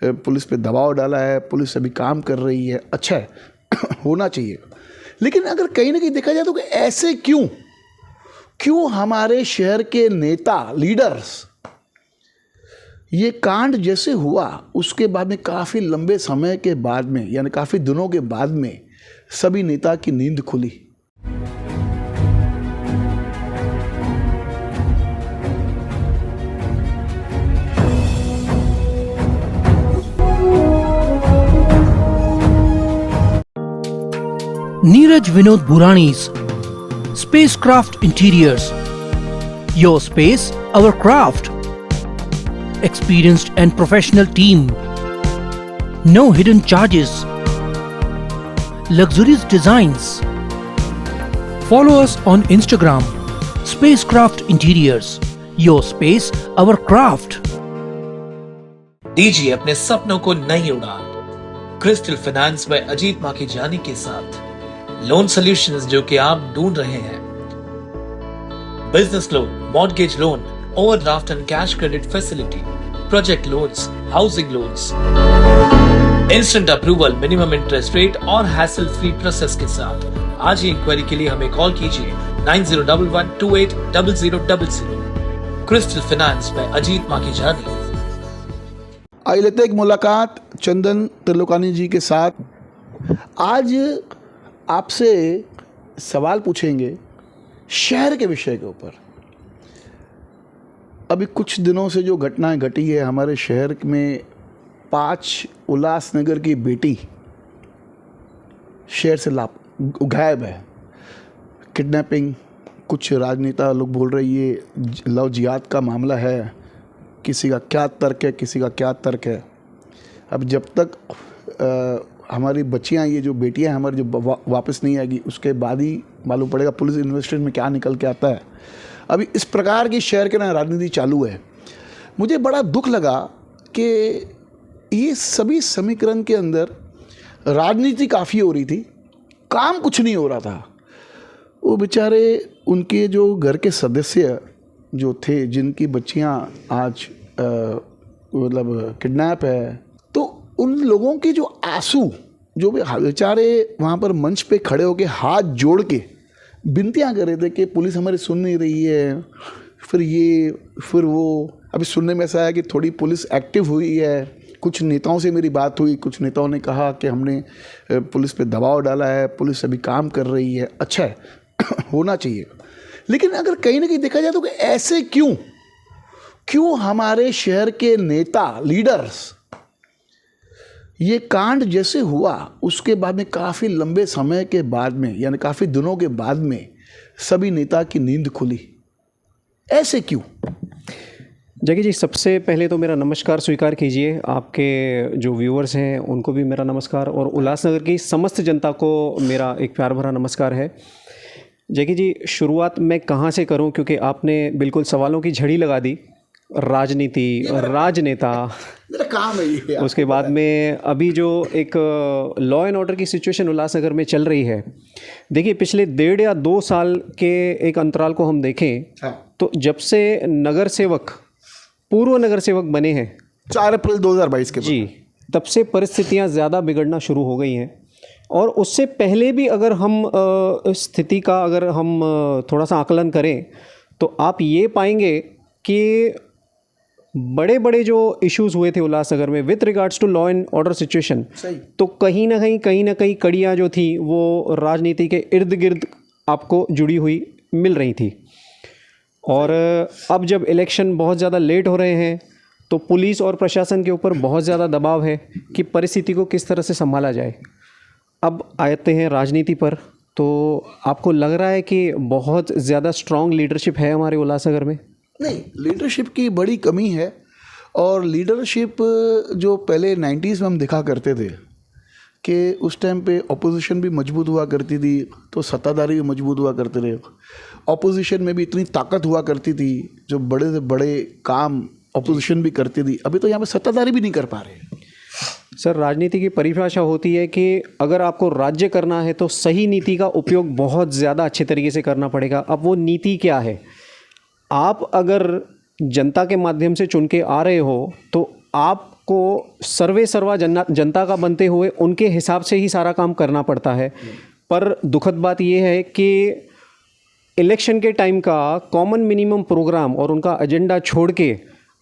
Police पे दबाव डाला है, पुलिस अभी काम कर रही है, अच्छा है होना चाहिए। लेकिन अगर कहीं ना कहीं देखा जाए तो कि ऐसे क्यों हमारे शहर के नेता लीडर्स, ये कांड जैसे हुआ उसके बाद में काफ़ी लंबे समय के बाद में, यानी काफ़ी दिनों के बाद में सभी नेता की नींद खुली। Neeraj Vinod Burani's Spacecraft Interiors. Your space, our craft. Experienced and professional team. No hidden charges. Luxurious designs. Follow us on Instagram. Spacecraft Interiors. Your space, our craft. दीजिए अपने सपनों को नई उड़ान। क्रिस्टल फाइनेंस में अजीत माखीजानी के साथ लोन सॉल्यूशंस जो कि आप ढूंढ रहे हैं। Business loan, mortgage loan, overdraft and cash credit facility, project loans, housing loans, instant approval, minimum interest rate और हैसल फ्री प्रोसेस के साथ आज ही इंक्वायरी के लिए हमें कॉल कीजिए 9011280000। क्रिस्टल फाइनेंस में अजीत माखीजानी। आइए लेते हैं एक मुलाकात चंदन त्रिलोकानी जी के साथ। आज आपसे सवाल पूछेंगे शहर के विषय के ऊपर। अभी कुछ दिनों से जो घटनाएं घटी है हमारे शहर में, 5 उल्लासनगर की बेटी शहर से गायब है, किडनैपिंग, कुछ राजनेता लोग बोल रही है लव जिहाद का मामला है, किसी का क्या तर्क है, किसी का क्या तर्क है। अब जब तक हमारी बच्चियां, ये जो बेटियां हमारी जो वापस नहीं आएगी, उसके बाद ही मालूम पड़ेगा पुलिस इन्वेस्टिगेशन में क्या निकल के आता है। अभी इस प्रकार की शहर के ना राजनीति चालू है। मुझे बड़ा दुख लगा कि ये सभी समीकरण के अंदर राजनीति काफ़ी हो रही थी, काम कुछ नहीं हो रहा था। वो बेचारे उनके जो घर के सदस्य जो थे, जिनकी बच्चियां आज मतलब किडनैप है, तो उन लोगों के जो आंसू, जो बेचारे वहाँ पर मंच पे खड़े होकर हाथ जोड़ के विनतियाँ कर रहे थे कि पुलिस हमारी सुन नहीं रही है, फिर वो। अभी सुनने में ऐसा है कि थोड़ी पुलिस एक्टिव हुई है, कुछ नेताओं से मेरी बात हुई, कुछ नेताओं ने कहा कि हमने पुलिस पे दबाव डाला है, पुलिस अभी काम कर रही है, अच्छा है होना चाहिए। लेकिन अगर कहीं ना कहीं देखा जाए तो कि ऐसे क्यों हमारे शहर के नेता लीडर्स, ये कांड जैसे हुआ उसके बाद में काफ़ी लंबे समय के बाद में, यानी काफ़ी दिनों के बाद में सभी नेता की नींद खुली, ऐसे क्यों? जगी जी, सबसे पहले तो मेरा नमस्कार स्वीकार कीजिए। आपके जो व्यूअर्स हैं उनको भी मेरा नमस्कार, और उल्लासनगर की समस्त जनता को मेरा एक प्यार भरा नमस्कार है। जगी जी, शुरुआत मैं कहाँ से करूँ, क्योंकि आपने बिल्कुल सवालों की झड़ी लगा दी। राजनीति, राजनेता, मेरा काम है ये। उसके बाद में अभी जो एक लॉ एंड ऑर्डर की सिचुएशन उल्लासनगर में चल रही है, देखिए पिछले 1.5 या 2 साल के एक अंतराल को हम देखें तो जब से नगर सेवक, पूर्व नगर सेवक बने हैं 4 अप्रैल 2022 के बाद, जी, तब से परिस्थितियां ज़्यादा बिगड़ना शुरू हो गई हैं। और उससे पहले भी अगर हम स्थिति का अगर हम थोड़ा सा आकलन करें तो आप ये पाएंगे कि बड़े बड़े जो इश्यूज़ हुए थे उल्लासनगर में with regards to law and order situation, तो कहीं ना कहीं कड़ियाँ जो थी वो राजनीति के इर्द गिर्द आपको जुड़ी हुई मिल रही थी। और अब जब इलेक्शन बहुत ज़्यादा लेट हो रहे हैं तो पुलिस और प्रशासन के ऊपर बहुत ज़्यादा दबाव है कि परिस्थिति को किस तरह से संभाला जाए। अब आते हैं राजनीति पर, तो आपको लग रहा है कि बहुत ज़्यादा स्ट्रॉन्ग लीडरशिप है हमारे उल्लासनगर में? नहीं, लीडरशिप की बड़ी कमी है। और लीडरशिप जो पहले 90s में हम दिखा करते थे कि उस टाइम पे ऑपोजिशन भी मजबूत हुआ करती थी, तो सत्ताधारी भी मजबूत हुआ करते थे। ऑपोजिशन में भी इतनी ताकत हुआ करती थी, जो बड़े से बड़े काम ऑपोजिशन भी करती थी। अभी तो यहाँ पे सत्ताधारी भी नहीं कर पा रहे। सर, राजनीति की परिभाषा होती है कि अगर आपको राज्य करना है तो सही नीति का उपयोग बहुत ज़्यादा अच्छे तरीके से करना पड़ेगा। अब वो नीति क्या है? आप अगर जनता के माध्यम से चुन के आ रहे हो तो आप आपको सर्वे सर्वा जनता का बनते हुए उनके हिसाब से ही सारा काम करना पड़ता है। पर दुखद बात यह है कि इलेक्शन के टाइम का कॉमन मिनिमम प्रोग्राम और उनका एजेंडा छोड़ के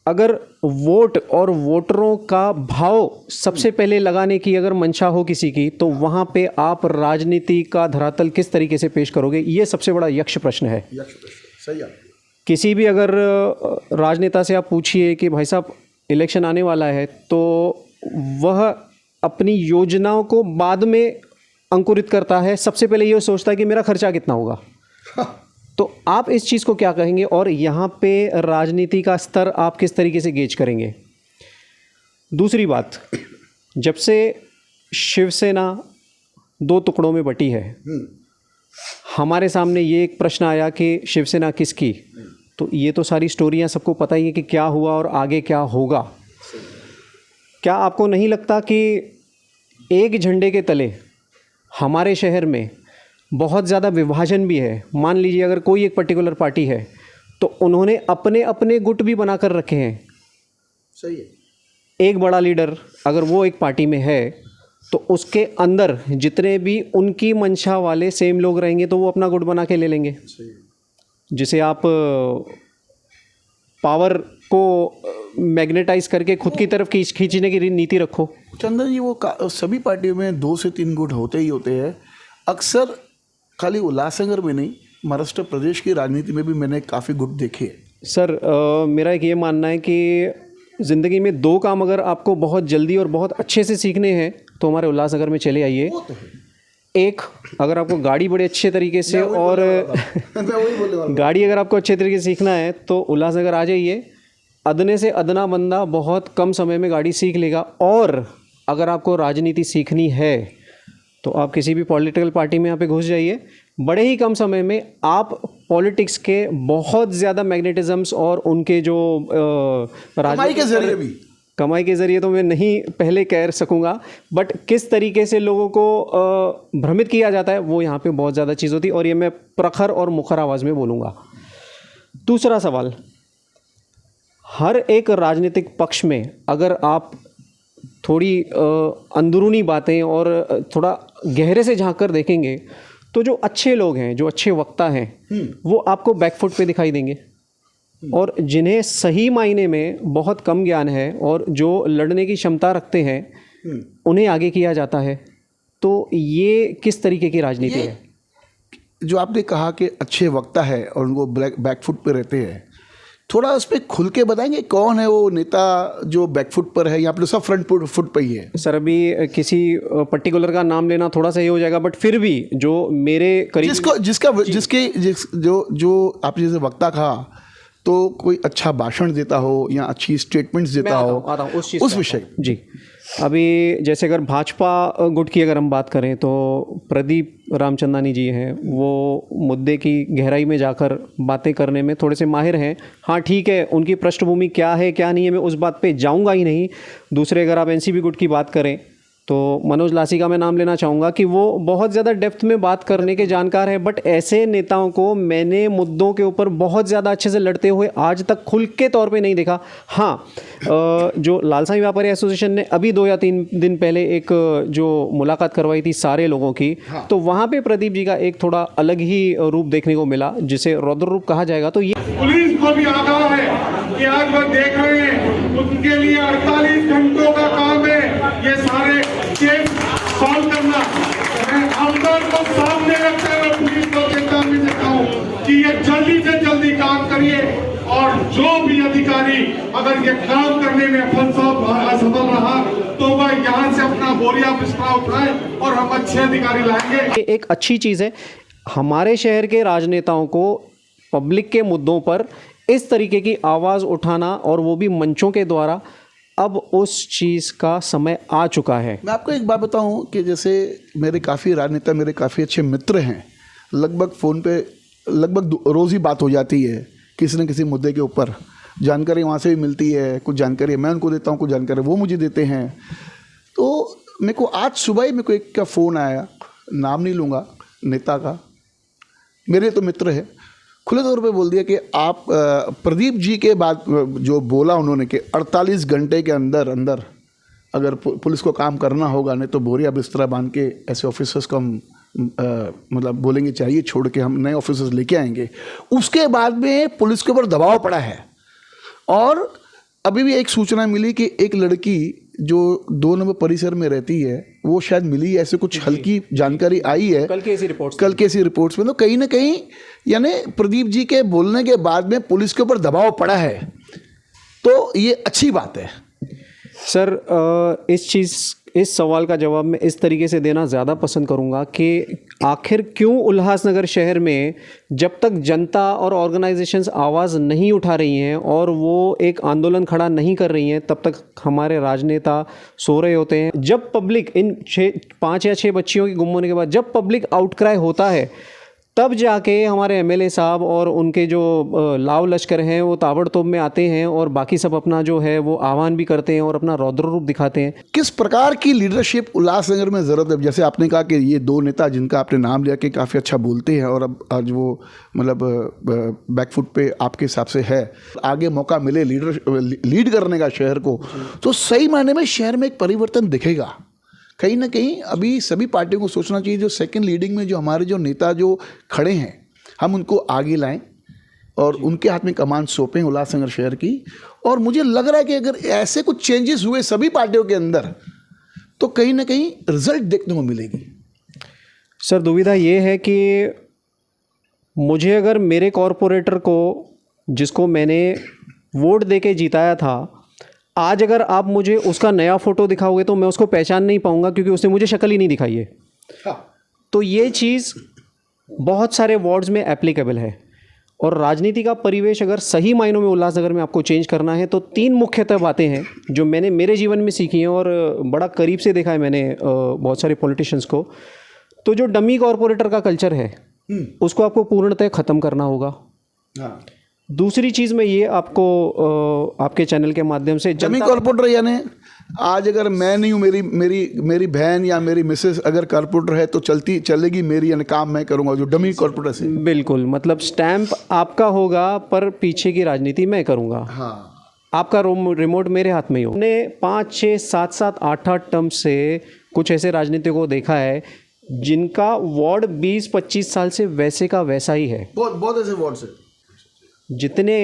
अगर वोट और वोटरों का भाव सबसे पहले लगाने की अगर मंशा हो किसी की, तो वहाँ पे आप राजनीति का धरातल किस तरीके से पेश करोगे, ये सबसे बड़ा यक्ष प्रश्न है। सही है। किसी भी अगर राजनेता से आप पूछिए कि भाई साहब इलेक्शन आने वाला है, तो वह अपनी योजनाओं को बाद में अंकुरित करता है। सबसे पहले ये सोचता है कि मेरा खर्चा कितना होगा। तो आप इस चीज़ को क्या कहेंगे और यहाँ पे राजनीति का स्तर आप किस तरीके से गेज करेंगे? दूसरी बात, जब से शिवसेना दो टुकड़ों में बटी है, हमारे सामने ये एक प्रश्न आया कि शिवसेना किसकी, तो ये तो सारी स्टोरियाँ सबको पता ही है कि क्या हुआ और आगे क्या होगा। क्या आपको नहीं लगता कि एक झंडे के तले हमारे शहर में बहुत ज़्यादा विभाजन भी है? मान लीजिए अगर कोई एक पर्टिकुलर पार्टी है तो उन्होंने अपने अपने गुट भी बना कर रखे हैं। सही है। एक बड़ा लीडर अगर वो एक पार्टी में है तो उसके अंदर जितने भी उनकी मंशा वाले सेम लोग रहेंगे तो वो अपना गुट बना के ले लेंगे। जिसे आप पावर को मैग्नेटाइज करके खुद की तरफ खींचने की नीति रखो। चंदन जी, वो सभी पार्टियों में 2 से 3 गुट होते ही होते हैं। अक्सर खाली उल्लासनगर में नहीं, महाराष्ट्र प्रदेश की राजनीति में भी मैंने काफ़ी गुट देखे हैं। सर मेरा एक ये मानना है कि ज़िंदगी में 2 काम अगर आपको बहुत जल्दी और बहुत अच्छे से सीखने हैं तो हमारे उल्लासनगर में चले आइए। एक, अगर आपको गाड़ी बड़े अच्छे तरीके से और गाड़ी अगर आपको अच्छे तरीके से सीखना है तो उल्लासनगर आ जाइए। अदने से अदना बंदा बहुत कम समय में गाड़ी सीख लेगा। और अगर आपको राजनीति सीखनी है तो आप किसी भी पॉलिटिकल पार्टी में यहाँ पे घुस जाइए। बड़े ही कम समय में आप पॉलिटिक्स के बहुत ज़्यादा मैग्नेटिज़म्स और उनके जो कमाई के जरिए भी, कमाई के ज़रिए तो मैं नहीं पहले कह सकूँगा, बट किस तरीके से लोगों को भ्रमित किया जाता है वो यहाँ पे बहुत ज़्यादा चीज़ होती है। और ये मैं प्रखर और मुखर आवाज़ में बोलूँगा। दूसरा सवाल, हर एक राजनीतिक पक्ष में अगर आप थोड़ी अंदरूनी बातें और थोड़ा गहरे से झांक कर देखेंगे तो जो अच्छे लोग हैं, जो अच्छे वक्ता हैं, वो आपको बैकफुट पे दिखाई देंगे। और जिन्हें सही मायने में बहुत कम ज्ञान है और जो लड़ने की क्षमता रखते हैं उन्हें आगे किया जाता है। तो ये किस तरीके की राजनीति है? जो आपने कहा कि अच्छे वक्ता है और उनको बैकफुट पे रहते हैं, थोड़ा उस पर खुल के बताएंगे कौन है वो नेता जो बैकफुट पर है या फिर सब फ्रंट फुट पर ही है? सर अभी किसी पर्टिकुलर का नाम लेना थोड़ा सा ये हो जाएगा, बट फिर भी जो मेरे करीब जो आप जैसे वक्ता कहा, तो कोई अच्छा भाषण देता हो या अच्छी स्टेटमेंट्स देता हो उस विषय जी। अभी जैसे अगर भाजपा गुट की अगर हम बात करें तो प्रदीप रामचंदानी जी हैं, वो मुद्दे की गहराई में जाकर बातें करने में थोड़े से माहिर हैं। हाँ ठीक है, उनकी पृष्ठभूमि क्या है क्या नहीं है मैं उस बात पे जाऊंगा ही नहीं। दूसरे अगर आप एनसीपी गुट की बात करें तो मनोज लासी का मैं नाम लेना चाहूँगा कि वो बहुत ज़्यादा डेप्थ में बात करने के जानकार हैं। बट ऐसे नेताओं को मैंने मुद्दों के ऊपर बहुत ज़्यादा अच्छे से लड़ते हुए आज तक खुल के तौर पे नहीं देखा। हाँ, जो लालसाई व्यापारी एसोसिएशन ने अभी 2 या 3 दिन पहले एक जो मुलाकात करवाई थी सारे लोगों की, तो वहाँ पे प्रदीप जी का एक थोड़ा अलग ही रूप देखने को मिला, जिसे रौद्र रूप कहा जाएगा। तो ये पुलिस को भी आगाह है कि आज वह देख रहे हैं, उनके लिए 48 घंटों का काम है ये सारे केस सॉल्व करना। मैं आमदार को सामने रखते हुए पुलिस को चेतावनी देता हूँ कि ये जल्दी से जल्दी काम करिए और जो भी अधिकारी अगर ये काम करने में असफल रहा तो वह यहाँ से अपना बोरिया बिस्तरा उठाए और हम अच्छे अधिकारी लाएंगे। ये एक अच्छी चीज़ है। हमारे शहर के राजनेताओं को पब्लिक के मुद्दों पर इस तरीके की आवाज़ उठाना और वो भी मंचों के द्वारा, अब उस चीज़ का समय आ चुका है। मैं आपको एक बात बताऊं कि जैसे मेरे काफ़ी राजनेता, मेरे काफ़ी अच्छे मित्र हैं, लगभग फ़ोन पे लगभग रोज़ ही बात हो जाती है किसी न किसी मुद्दे के ऊपर। जानकारी वहाँ से भी मिलती है, कुछ जानकारी मैं उनको देता हूँ, कुछ जानकारी वो मुझे देते हैं। तो मेरे को आज सुबह ही मेरे को एक का फ़ोन आया, नाम नहीं लूँगा नेता का, मेरे तो मित्र है, खुले तौर पे बोल दिया कि आप प्रदीप जी के बाद जो बोला उन्होंने कि 48 घंटे के अंदर अंदर अगर पुलिस को काम करना होगा, नहीं तो बोरिया बिस्तरा बांध के ऐसे ऑफिसर्स को हम मतलब बोलेंगे चाहिए छोड़ के हम नए ऑफिसर्स लेके आएंगे। उसके बाद में पुलिस के ऊपर दबाव पड़ा है। और अभी भी एक सूचना मिली कि एक लड़की जो 2 नंबर परिसर में रहती है वो शायद मिली, ऐसे कुछ हल्की जानकारी आई है कल के ऐसी रिपोर्ट्स में। तो कहीं ना कहीं यानी प्रदीप जी के बोलने के बाद में पुलिस के ऊपर दबाव पड़ा है, तो ये अच्छी बात है। सर इस सवाल का जवाब मैं इस तरीके से देना ज़्यादा पसंद करूंगा कि आखिर क्यों उल्लासनगर शहर में जब तक जनता और ऑर्गेनाइजेशंस आवाज़ नहीं उठा रही हैं और वो एक आंदोलन खड़ा नहीं कर रही हैं, तब तक हमारे राजनेता सो रहे होते हैं। जब पब्लिक इन 5 या 6 बच्चियों के गुम होने के बाद जब पब्लिक आउटक्राई होता है, तब जाके हमारे एमएलए साहब और उनके जो लाव लश्कर हैं वो ताबड़तोड़ में आते हैं और बाकी सब अपना जो है वो आह्वान भी करते हैं और अपना रौद्र रूप दिखाते हैं। किस प्रकार की लीडरशिप उल्लासनगर में ज़रूरत है? जैसे आपने कहा कि ये 2 नेता जिनका आपने नाम लिया कि काफ़ी अच्छा बोलते हैं और अब आज वो मतलब बैकफुट पे आपके हिसाब से है, आगे मौका मिले लीड करने का शहर को, तो सही मायने में शहर में एक परिवर्तन दिखेगा। कहीं ना कहीं अभी सभी पार्टियों को सोचना चाहिए, जो सेकंड लीडिंग में जो हमारे जो नेता जो खड़े हैं हम उनको आगे लाएं और उनके हाथ में कमान सौंपें उल्लासनगर शहर की। और मुझे लग रहा है कि अगर ऐसे कुछ चेंजेस हुए सभी पार्टियों के अंदर तो कहीं ना कहीं रिजल्ट देखने को मिलेगी। सर दुविधा ये है कि मुझे अगर मेरे कॉरपोरेटर को जिसको मैंने वोट देके जिताया था, आज अगर आप मुझे उसका नया फ़ोटो दिखाओगे तो मैं उसको पहचान नहीं पाऊंगा क्योंकि उसने मुझे शक्ल ही नहीं दिखाई है। तो ये चीज़ बहुत सारे वार्ड्स में एप्लीकेबल है। और राजनीति का परिवेश अगर सही मायनों में उल्लासनगर में आपको चेंज करना है तो 3 मुख्यतः बातें हैं जो मैंने मेरे जीवन में सीखी हैं और बड़ा करीब से देखा है मैंने बहुत सारे पॉलिटिशियंस को। तो जो डमी कॉरपोरेटर का कल्चर है उसको आपको पूर्णतः ख़त्म करना होगा। दूसरी चीज़ में ये आपको आपके चैनल के माध्यम से डमी कॉरपोरेटर यानी आज अगर मैं नहीं हूँ, मेरी बहन या मेरी मिसेस अगर कॉरपोरेटर है तो चलेगी मेरी, यानी काम मैं करूँगा, जो डमी कॉरपोरेटर से। बिल्कुल, मतलब स्टैंप आपका होगा पर पीछे की राजनीति मैं करूँगा। हाँ, आपका रिमोट मेरे हाथ में ही हो। हमने 5, 6, 7, 7, 8 टर्म से कुछ ऐसे राजनीतिकों को देखा है जिनका वार्ड 20-25 साल से वैसे का वैसा ही है। बहुत ऐसे वार्ड से जितने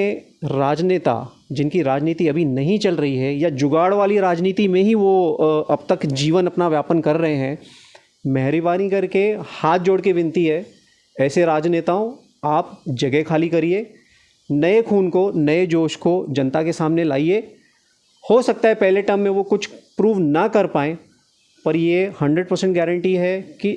राजनेता जिनकी राजनीति अभी नहीं चल रही है या जुगाड़ वाली राजनीति में ही वो अब तक जीवन अपना व्यापन कर रहे हैं, मेहरबानी करके हाथ जोड़ के विनती है ऐसे राजनेताओं, आप जगह खाली करिए, नए खून को, नए जोश को जनता के सामने लाइए। हो सकता है पहले टर्म में वो कुछ प्रूव ना कर पाएँ, पर ये 100% गारंटी है कि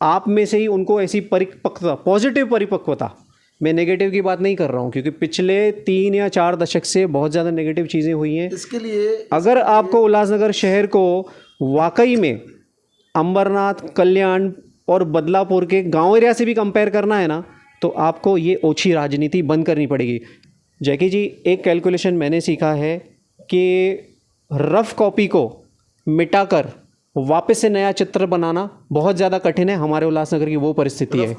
आप में से ही उनको ऐसी परिपक्वता, पॉजिटिव परिपक्वता, मैं नेगेटिव की बात नहीं कर रहा हूँ क्योंकि पिछले 3 या 4 दशक से बहुत ज़्यादा नेगेटिव चीज़ें हुई हैं। इसके लिए अगर आपको उल्लासनगर शहर को वाकई में अंबरनाथ, कल्याण और बदलापुर के गांव एरिया से भी कंपेयर करना है ना, तो आपको ये ओछी राजनीति बंद करनी पड़ेगी। जैकी जी, एक कैलकुलेशन मैंने सीखा है कि रफ कॉपी को मिटाकर वापस से नया चित्र बनाना बहुत ज़्यादा कठिन है। हमारे उल्लासनगर की वो परिस्थिति है।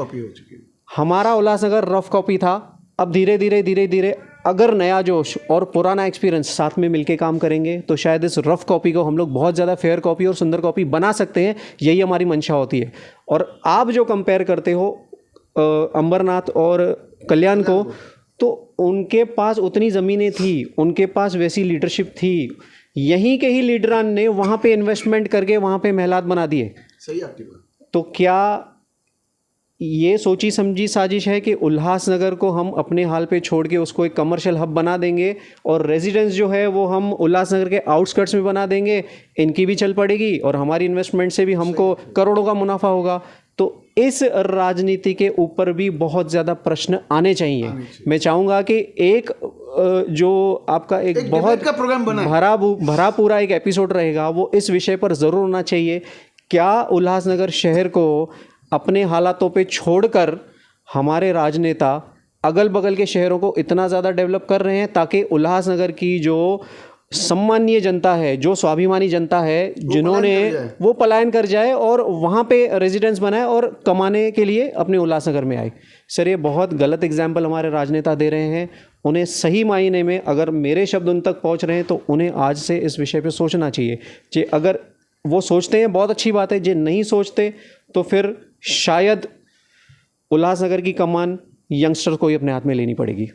हमारा उल्लासनगर रफ कॉपी था, अब धीरे धीरे अगर नया जोश और पुराना एक्सपीरियंस साथ में मिलके काम करेंगे तो शायद इस रफ कॉपी को हम लोग बहुत ज़्यादा फेयर कॉपी और सुंदर कॉपी बना सकते हैं। यही हमारी मंशा होती है। और आप जो कंपेयर करते हो अंबरनाथ और कल्याण को, तो उनके पास उतनी ज़मीनें थी, उनके पास वैसी लीडरशिप थी, यहीं के ही लीडरान ने वहाँ पे इन्वेस्टमेंट करके वहाँ पे महलात बना दिए। सही आपकी बात। तो क्या ये सोची समझी साजिश है कि उल्लासनगर को हम अपने हाल पे छोड़ के उसको एक कमर्शियल हब बना देंगे और रेजिडेंस जो है वो हम उल्लासनगर के आउटस्कर्ट्स में बना देंगे, इनकी भी चल पड़ेगी और हमारी इन्वेस्टमेंट से भी हमको करोड़ों का मुनाफा होगा? तो इस राजनीति के ऊपर भी बहुत ज़्यादा प्रश्न आने चाहिए। मैं चाहूँगा कि एक जो आपका एक बहुत का प्रोग्राम बना भरा पूरा एक एपिसोड रहेगा वो इस विषय पर ज़रूर होना चाहिए। क्या उल्लासनगर शहर को अपने हालातों पे छोड़कर हमारे राजनेता अगल बगल के शहरों को इतना ज़्यादा डेवलप कर रहे हैं ताकि उल्लासनगर की जो सम्मानीय जनता है, जो स्वाभिमानी जनता है, जिन्होंने वो पलायन कर जाए और वहाँ पे रेजिडेंस बनाए और कमाने के लिए अपने उल्लासनगर में आए? सर, ये बहुत गलत एग्जाम्पल हमारे राजनेता दे रहे हैं उन्हें सही मायने में अगर मेरे शब्द उन तक पहुंच रहे हैं तो उन्हें आज से इस विषय पे सोचना चाहिए। जे अगर वो सोचते हैं बहुत अच्छी बात है, जे नहीं सोचते तो फिर शायद उल्लासनगर की कमान यंगस्टर को ही अपने हाथ में लेनी पड़ेगी।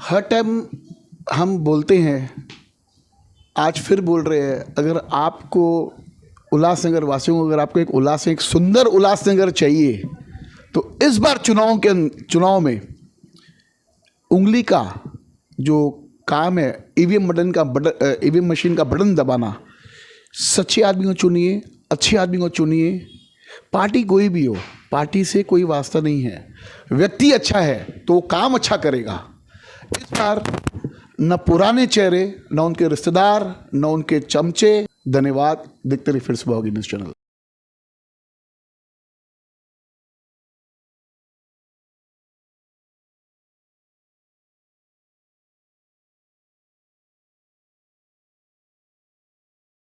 हर टाइम हम बोलते हैं, आज फिर बोल रहे हैं, अगर आपको उल्लासनगर वासियों को, अगर आपको एक सुंदर उल्लासनगर चाहिए तो इस बार चुनाव में उंगली का जो काम है, ईवीएम मशीन का बटन दबाना, सच्चे आदमी को चुनिए, अच्छे आदमी को चुनिए। पार्टी कोई भी हो, पार्टी से कोई वास्ता नहीं है, व्यक्ति अच्छा है तो वो काम अच्छा करेगा। इस बार न पुराने चेहरे, न उनके रिश्तेदार, न उनके चमचे। धन्यवाद। देखते रहिए फिर सुबह होगी न्यूज़ चैनल।